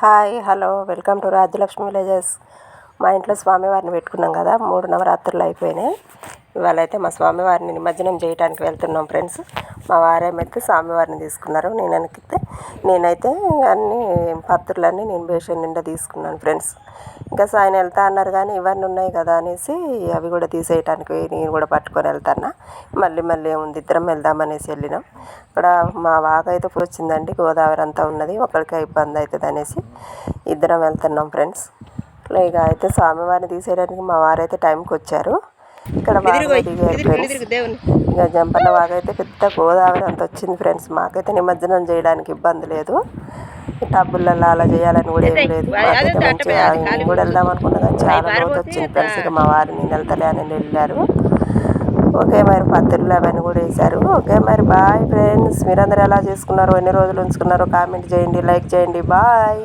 Hi hello welcome to Rajyalakshmi villages. మా ఇంట్లో స్వామివారిని పెట్టుకున్నాం కదా, 3 నవరాత్రులు అయిపోయినాయి. ఇవాళ అయితే మా స్వామివారిని నిమజ్జనం చేయడానికి వెళ్తున్నాం ఫ్రెండ్స్. మా వారేమైతే స్వామివారిని తీసుకున్నారు, నేనైతే అన్ని పత్రులన్నీ నేను బేషన్ నిండా తీసుకున్నాను ఫ్రెండ్స్. ఇంకా సాయం వెళ్తా అన్నారు కానీ ఇవన్నీ ఉన్నాయి కదా అనేసి అవి కూడా తీసేయటానికి నేను కూడా పట్టుకొని వెళ్తాను. మళ్ళీ ఏముంది, ఇద్దరం వెళ్దామనేసి వెళ్ళినాం. ఇక్కడ మా వాగ అయితే వచ్చిందండి, గోదావరి అంతా ఉన్నది, ఒకరికి ఇబ్బంది అవుతుంది అనేసి ఇద్దరం వెళ్తున్నాం ఫ్రెండ్స్. ఇక అయితే స్వామివారిని తీసేయడానికి మా వారైతే టైంకి వచ్చారు. ఇక్కడ వాగలో దిగారు ఫ్రెండ్స్. ఇక జంపన్న వాగైతే పెద్ద గోదావరి అంత వచ్చింది ఫ్రెండ్స్. మాకైతే నిమజ్జనం చేయడానికి ఇబ్బంది లేదు, టబ్బులలో అలా చేయాలని కూడా ఏం లేదు. మాకైతే మంచిగా నేను కూడా వెళ్దాం అనుకున్నా కానీ చాలా లోతు వచ్చింది ఫ్రెండ్స్. ఇక మా వారిని నేను వెళ్తలే అని వెళ్ళారు. ఓకే మరి పత్రులు అవన్నీ కూడా వేశారు. ఓకే మరి బాయ్ ఫ్రెండ్స్. మీరందరూ ఎలా చేసుకున్నారో, ఎన్ని రోజులు ఉంచుకున్నారో కామెంట్ చేయండి, లైక్ చేయండి. బాయ్.